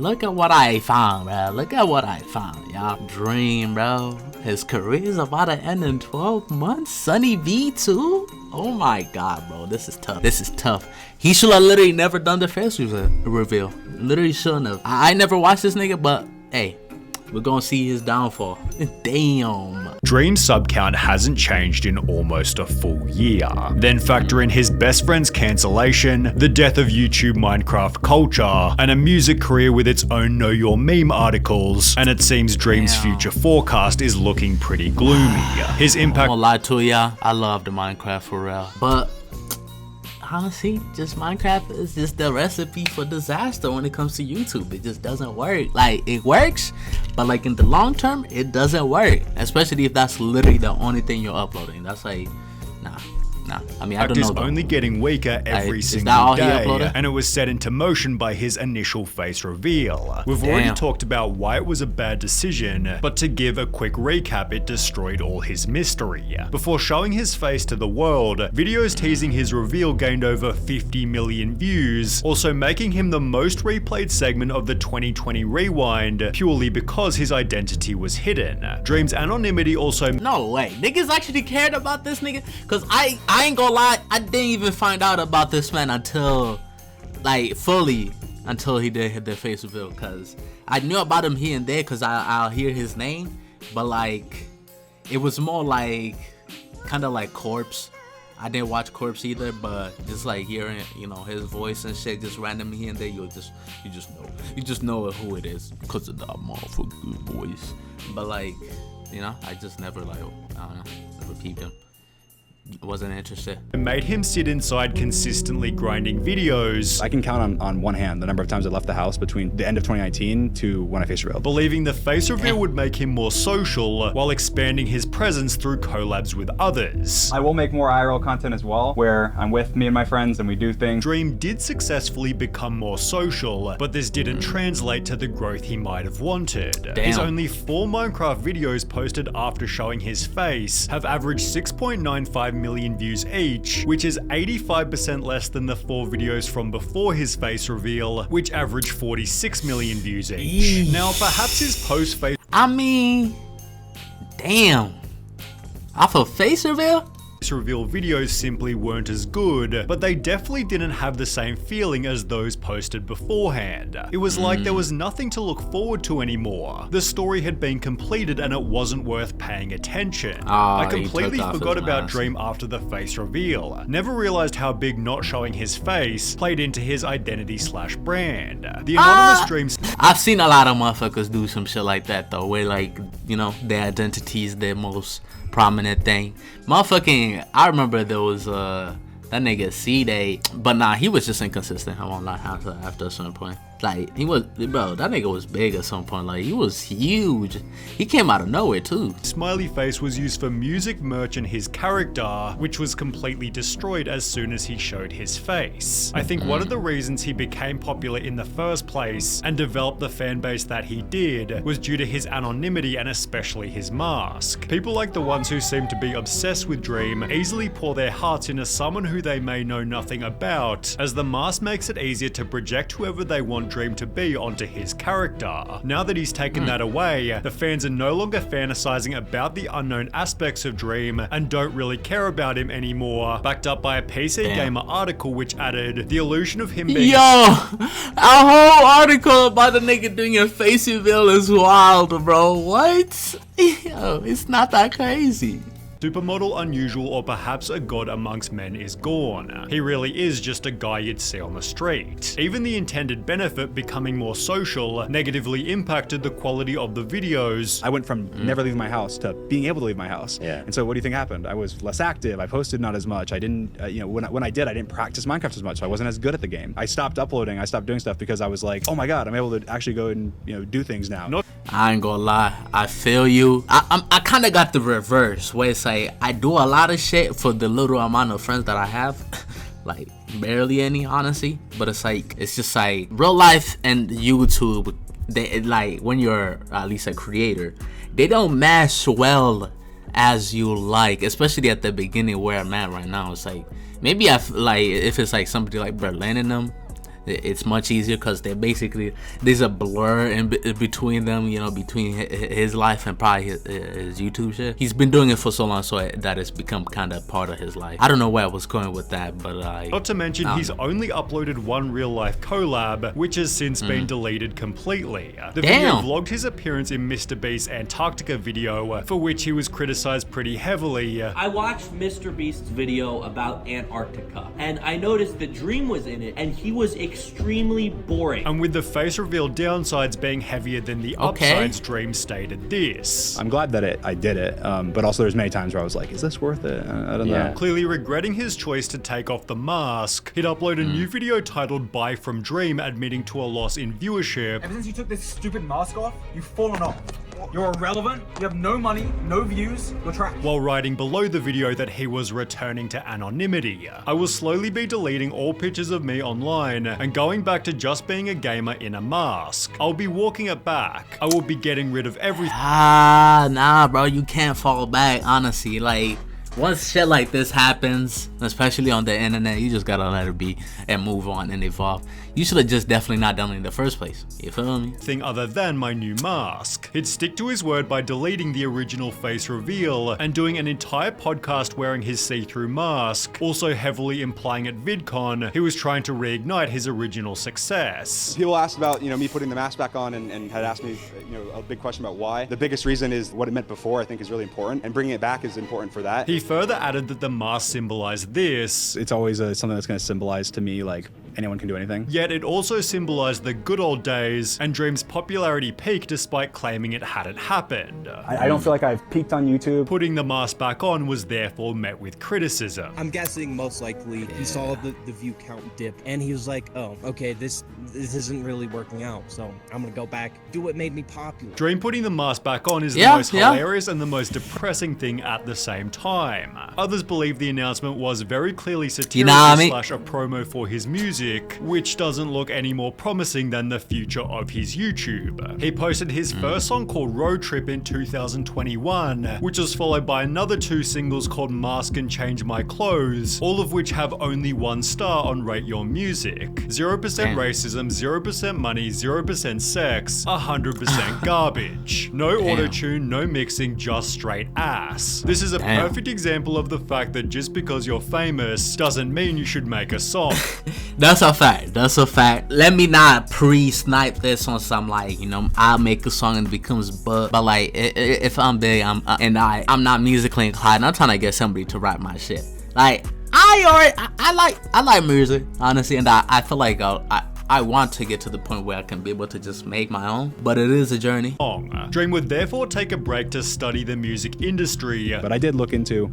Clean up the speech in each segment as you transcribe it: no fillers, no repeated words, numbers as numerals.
Look at what I found, bro. Look at what I found, y'all. Dream, bro. His career's about to end in 12 months. Sunny V2? Oh my god, bro. This is tough. This is tough. He should have literally never done the face reveal. Literally shouldn't have. I never watched this nigga, but hey, we're gonna see his downfall. Damn. Dream's sub count hasn't changed in almost a full year. Then factor in his best friend's cancellation, the death of YouTube Minecraft culture, and a music career with its own Know Your Meme articles, and it seems Dream's future forecast is looking pretty gloomy. His impact— I won't lie to ya, I love the Minecraft for real, but honestly, just Minecraft is just the recipe for disaster when it comes to YouTube. It just doesn't work. Like, it works, but like in the long term, it doesn't work. Especially if that's literally the only thing you're uploading. That's like, nah. I mean, I don't know. Is only getting weaker every single day, and it was set into motion by his initial face reveal. We've already talked about why it was a bad decision, but to give a quick recap, it destroyed all his mystery. Before showing his face to the world, videos teasing his reveal gained over 50 million views, also making him the most replayed segment of the 2020 Rewind, purely because his identity was hidden. Dream's anonymity also— No way, niggas actually cared about this nigga? Cause I ain't gonna lie, I didn't even find out about this man until, like, fully, until he did hit their face reveal. Cause I knew about him here and there, cause I'll hear his name, but like, it was more like, kind of like Corpse. I didn't watch Corpse either, but just like hearing, you know, his voice and shit, just randomly here and there, you just know who it is, cause of the motherfucking voice. But like, you know, I just never, like, I don't know, never peeped him. Wasn't interested. It made him sit inside consistently grinding videos. I can count on one hand the number of times I left the house between the end of 2019 to when I face revealed. Believing the face reveal would make him more social while expanding his presence through collabs with others. I will make more IRL content as well, where I'm with me and my friends and we do things. Dream did successfully become more social, but this didn't translate to the growth he might have wanted. His only 4 Minecraft videos posted after showing his face have averaged 6.95 million views each, which is 85% less than the 4 videos from before his face reveal, which averaged 46 million views each. Now, perhaps his post-face— I mean, damn. Off of face reveal? reveal videos simply weren't as good, but they definitely didn't have the same feeling as those posted beforehand. It was like there was nothing to look forward to anymore. The story had been completed and it wasn't worth paying attention. I completely forgot about Dream after the face reveal. Never realized how big not showing his face played into his identity/brand. The anonymous Dreams— I've seen a lot of motherfuckers do some shit like that though, where like, you know, their identity is their most prominent thing. Motherfucking, I remember there was that nigga C-Day, but nah, he was just inconsistent. I won't lie, after a certain point. Like, he was, bro, that nigga was big at some point. Like, he was huge. He came out of nowhere too. Smiley face was used for music merch and his character, which was completely destroyed as soon as he showed his face. I think one of the reasons he became popular in the first place and developed the fan base that he did was due to his anonymity and especially his mask. People like the ones who seem to be obsessed with Dream easily pour their hearts into someone who they may know nothing about, as the mask makes it easier to project whoever they want Dream to be onto his character. Now that he's taken that away, the fans are no longer fantasizing about the unknown aspects of Dream and don't really care about him anymore, backed up by a PC Gamer article which added, the illusion of him being— Yo, a whole article about the nigga doing a face reveal is wild, bro. What? Yo, it's not that crazy. Supermodel unusual or perhaps a god amongst men is gone. He really is just a guy you'd see on the street. Even the intended benefit, becoming more social, negatively impacted the quality of the videos. I went from never leaving my house to being able to leave my house. And so what do you think happened? I was less active. I posted not as much. I didn't, you know, when I did, I didn't practice Minecraft as much. So I wasn't as good at the game. I stopped uploading. I stopped doing stuff because I was like, oh my God, I'm able to actually go and, you know, do things now. I ain't gonna lie, I feel you. I kind of got the reverse, where it's like I do a lot of shit for the little amount of friends that I have, like barely any, honestly. But it's like, it's just like real life and YouTube. They like, when you're at least a creator, they don't mesh well as you like, especially at the beginning where I'm at right now. It's like maybe like if it's like somebody like Berlin and them, it's much easier because there's a blur in between them, you know, between his life and probably his YouTube shit. He's been doing it for so long, so that it's become kind of part of his life. I don't know where I was going with that, but not to mention he's only uploaded one real life collab, which has since been deleted completely. The video vlogged his appearance in Mr. Beast's Antarctica video, for which he was criticized pretty heavily. I watched Mr. Beast's video about Antarctica, and I noticed that Dream was in it, and he was extremely boring. And with the face reveal downsides being heavier than the upsides, Dream stated this. I'm glad that I did it, but also there's many times where I was like, is this worth it? I don't know. Clearly regretting his choice to take off the mask, he'd upload a new video titled Buy from Dream, admitting to a loss in viewership. Ever since you took this stupid mask off, you've fallen off. You're irrelevant, you have no money, no views, you're trash. While writing below the video that he was returning to anonymity. I will slowly be deleting all pictures of me online and going back to just being a gamer in a mask. I'll be walking it back. I will be getting rid of everything. Nah, bro, you can't fall back, honestly. Like, once shit like this happens, especially on the internet, you just gotta let it be and move on and evolve. You should have just definitely not done it in the first place. You feel me? Thing other than my new mask. He'd stick to his word by deleting the original face reveal and doing an entire podcast wearing his see-through mask, also heavily implying at VidCon he was trying to reignite his original success. People asked about, me putting the mask back on and had asked me, a big question about why. The biggest reason is what it meant before, I think, is really important, and bringing it back is important for that. He further added that the mask symbolized this. It's always something that's going to symbolize to me, like, anyone can do anything. Yet it also symbolized the good old days and Dream's popularity peaked despite claiming it hadn't happened. I don't feel like I've peaked on YouTube. Putting the mask back on was therefore met with criticism. I'm guessing most likely he saw the view count dip and he was like, oh, okay, this isn't really working out, so I'm gonna go back, do what made me popular. Dream putting the mask back on is the most hilarious and the most depressing thing at the same time. Others believe the announcement was very clearly satirical slash a promo for his music, which doesn't look any more promising than the future of his YouTube. He posted his first song called Road Trip in 2021, which was followed by another 2 singles called Mask and Change My Clothes, all of which have only 1 star on Rate Your Music. 0% racism, 0% money, 0% sex, 100% garbage. No auto-tune, no mixing, just straight ass. This is a perfect example of the fact that just because you're famous doesn't mean you should make a song. That's a fact. That's a fact. Let me not pre-snipe this on some, like, I'll make a song and it becomes but like, if I'm big, I'm not musically inclined, I'm trying to get somebody to rap my shit. Like, I like music, honestly, and I feel like I want to get to the point where I can be able to just make my own, but it is a journey. Dream would therefore take a break to study the music industry. But I did look into,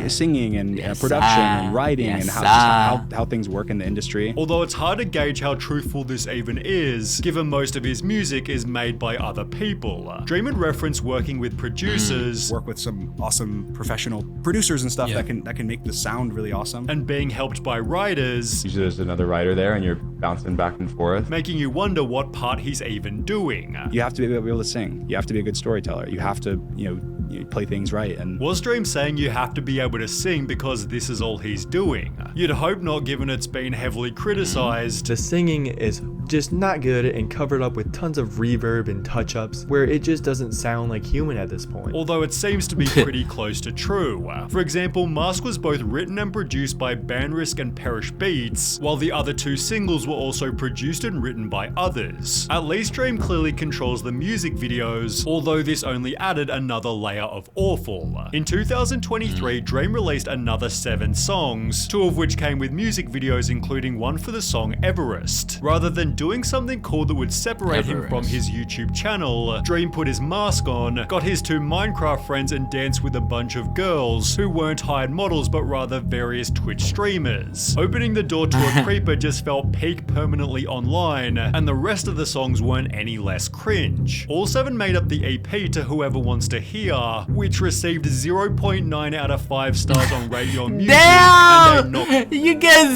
singing and production and writing and how things work in the industry. Although it's hard to gauge how truthful this even is, given most of his music is made by other people. Dream would reference working with producers, work with some awesome professional producers and stuff that can make the sound really awesome, and being helped by writers. Usually there's another writer there and you're bouncing back and forth, making you wonder what part he's even doing. You have to be able to sing. You have to be a good storyteller. You have to, you play things right. And was Dream saying you have to be able to sing because this is all he's doing? You'd hope not, given it's been heavily criticized. The singing is just not good and covered up with tons of reverb and touch-ups where it just doesn't sound like human at this point. Although it seems to be pretty close to true. For example, Mask was both written and produced by Banrisk and Perish Beats, while the other 2 singles were also produced and written by others. At least Dream clearly controls the music videos, although this only added another layer of awful. In 2023, Dream released another 7 songs, 2 of which came with music videos, including one for the song Everest. Rather than doing something cool that would separate him from his YouTube channel, Dream put his mask on, got his 2 Minecraft friends and danced with a bunch of girls who weren't hired models but rather various Twitch streamers. Opening the door to a creeper just felt peak permanently online, and the rest of the songs weren't any less cringe. All 7 made up the EP To Whoever Wants to Hear, which received 0.9 out of 5 stars on Rate Your Music. Damn! You get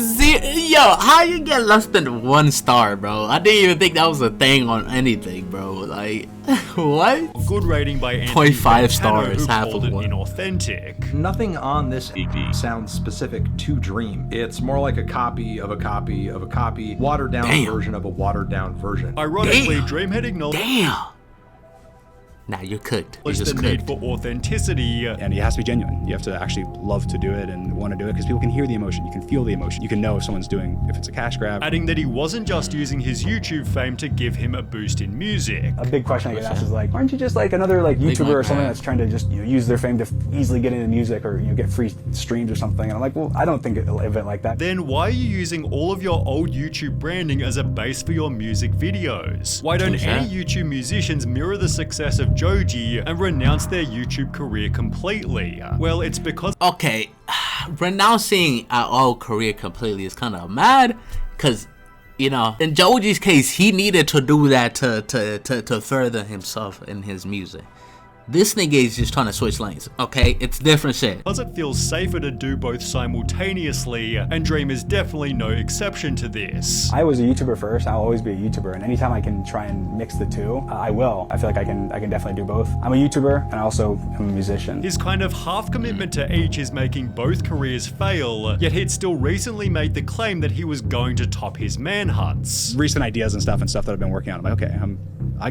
how you get less than 1 star, bro? bro. I didn't even think that was a thing on anything, bro. Like, what? Good rating by Anthony 0.5 Fantano, stars, who half called of it one. Nothing on this EP sounds specific to Dream. It's more like a copy of a copy of a copy, watered down version of a watered down version. Ironically, Dream had acknowledged Now you're cooked. You the just need cooked. for authenticity. And it has to be genuine. You have to actually love to do it and want to do it because people can hear the emotion. You can feel the emotion. You can know if someone's doing, if it's a cash grab. Adding that he wasn't just using his YouTube fame to give him a boost in music. A big question I get asked is like, aren't you just like another like YouTuber or something that's trying to just use their fame to easily get into music or get free streams or something? And I'm like, well, I don't think of it like that. Then why are you using all of your old YouTube branding as a base for your music videos? Why don't any YouTube musicians mirror the success of Joji and renounce their YouTube career completely? Well, it's because renouncing our old career completely is kind of mad, because in Joji's case, he needed to do that to further himself in his music. This nigga is just trying to switch lanes, okay? It's different shit. Because it feels safer to do both simultaneously, and Dream is definitely no exception to this. I was a YouTuber first, I'll always be a YouTuber, and anytime I can try and mix the two, I will. I feel like I can definitely do both. I'm a YouTuber, and I also am a musician. His kind of half commitment to each is making both careers fail, yet he'd still recently made the claim that he was going to top his manhunts. Recent ideas and stuff that I've been working on. I'm like, okay,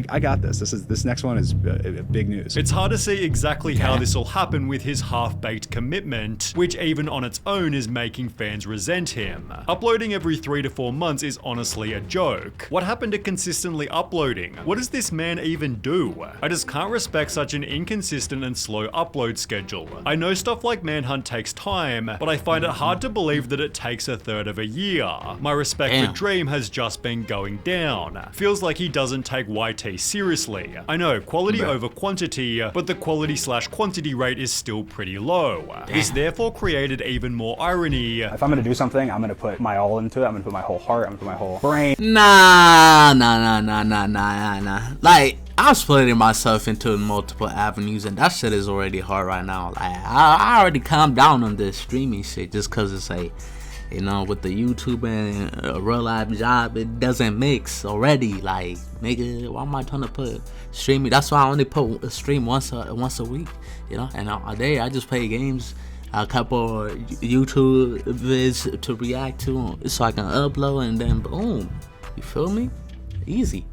I got this. This next one is big news. It's hard to see exactly how this will happen with his half-baked commitment, which even on its own is making fans resent him. Uploading every 3 to 4 months is honestly a joke. What happened to consistently uploading? What does this man even do? I just can't respect such an inconsistent and slow upload schedule. I know stuff like Manhunt takes time, but I find it hard to believe that it takes a third of a year. My respect for Dream has just been going down. Feels like he doesn't take YT seriously. I know, quality over quantity, but the quality/quantity rate is still pretty low. This therefore created even more irony. If I'm gonna do something, I'm gonna put my all into it. I'm gonna put my whole heart, I'm gonna put my whole brain. Nah. Like, I'm splitting myself into multiple avenues, and that shit is already hard right now. Like, I already calmed down on this streaming shit just cause it's like, with the YouTube and a real life job, it doesn't mix already. Like, nigga, why am I trying to put streaming? That's why I only put a stream once a week, and a day I just play games, a couple YouTube vids to react to, so I can upload, and then boom, you feel me? Easy.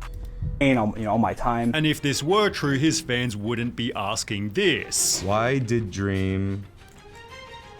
All my time. And if this were true, his fans wouldn't be asking this. Why did Dream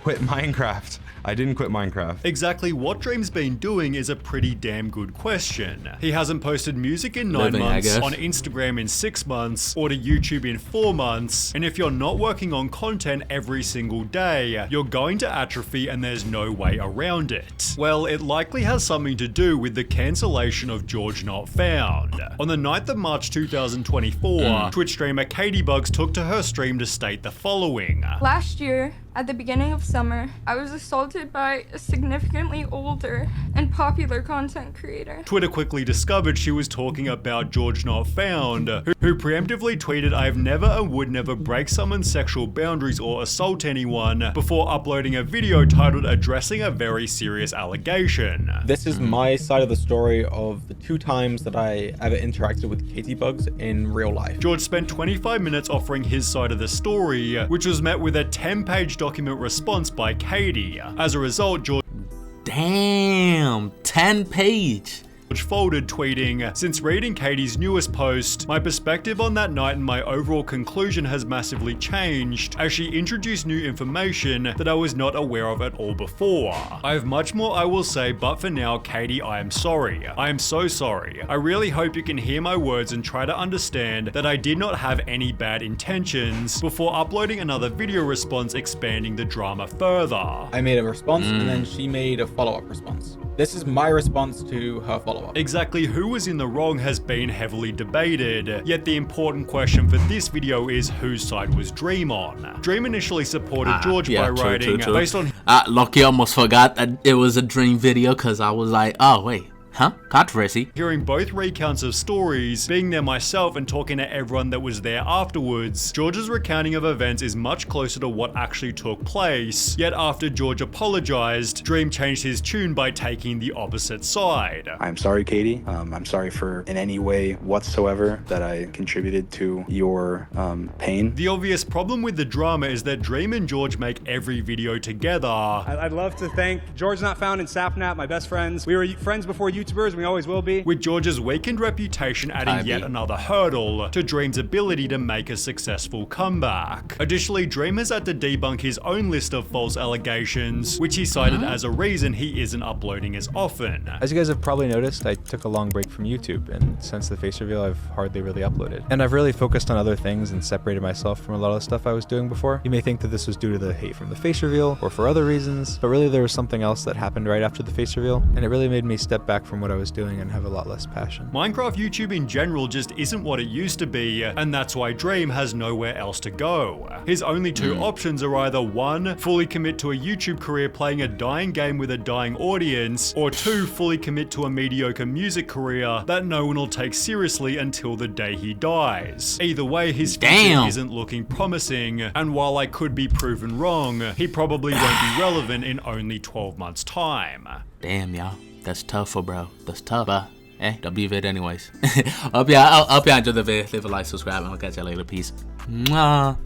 quit Minecraft? I didn't quit Minecraft. Exactly what Dream's been doing is a pretty damn good question. He hasn't posted music in 9 months, on Instagram in 6 months, or to YouTube in 4 months, and if you're not working on content every single day, you're going to atrophy and there's no way around it. Well, it likely has something to do with the cancellation of George Not Found. On the 9th of March 2024, Twitch streamer Katiebugs took to her stream to state the following. Last year, at the beginning of summer, I was assaulted by a significantly older and popular content creator. Twitter quickly discovered she was talking about George Not Found, who preemptively tweeted, "I have never and would never break someone's sexual boundaries or assault anyone," before uploading a video titled addressing a very serious allegation. This is my side of the story of the 2 times that I ever interacted with Katiebugs in real life. George spent 25 minutes offering his side of the story, which was met with a 10-page document response by Katie. As a result, George... Damn, 10-page. Folded, tweeting, "Since reading Katie's newest post, my perspective on that night and my overall conclusion has massively changed, as she introduced new information that I was not aware of at all before. I have much more I will say, but for now, Katie, I am sorry. I am so sorry. I really hope you can hear my words and try to understand that I did not have any bad intentions," before uploading another video response expanding the drama further. I made a response and then she made a follow-up response. This is my response to her follow-up. Exactly who was in the wrong has been heavily debated, yet the important question for this video is whose side was Dream on. Dream initially supported George by writing, based on... Lucky almost forgot that it was a Dream video, because I was like, oh wait, Huh? Controversy? Hearing both recounts of stories, being there myself and talking to everyone that was there afterwards, George's recounting of events is much closer to what actually took place. Yet after George apologized, Dream changed his tune by taking the opposite side. I'm sorry, Katie. I'm sorry for in any way whatsoever that I contributed to your pain. The obvious problem with the drama is that Dream and George make every video together. I'd love to thank George Not Found and Sapnap, my best friends. We were friends before YouTubers, and we always will be. With George's weakened reputation adding yet another hurdle to Dream's ability to make a successful comeback. Additionally, Dream has had to debunk his own list of false allegations, which he cited as a reason he isn't uploading as often. As you guys have probably noticed, I took a long break from YouTube, and since the face reveal, I've hardly really uploaded. And I've really focused on other things and separated myself from a lot of the stuff I was doing before. You may think that this was due to the hate from the face reveal, or for other reasons, but really there was something else that happened right after the face reveal, and it really made me step back from what I was doing and have a lot less passion. Minecraft YouTube in general just isn't what it used to be, and that's why Dream has nowhere else to go. His only two options are either 1, fully commit to a YouTube career playing a dying game with a dying audience, or 2, fully commit to a mediocre music career that no one will take seriously until the day he dies. Either way, his future isn't looking promising, and while I could be proven wrong, he probably won't be relevant in only 12 months' time. Damn, y'all. That's tough, bro. That's tough, but don't be vid anyways. Hope y'all enjoyed the video. Leave a like, subscribe, and I'll catch y'all later. Peace. Mwah.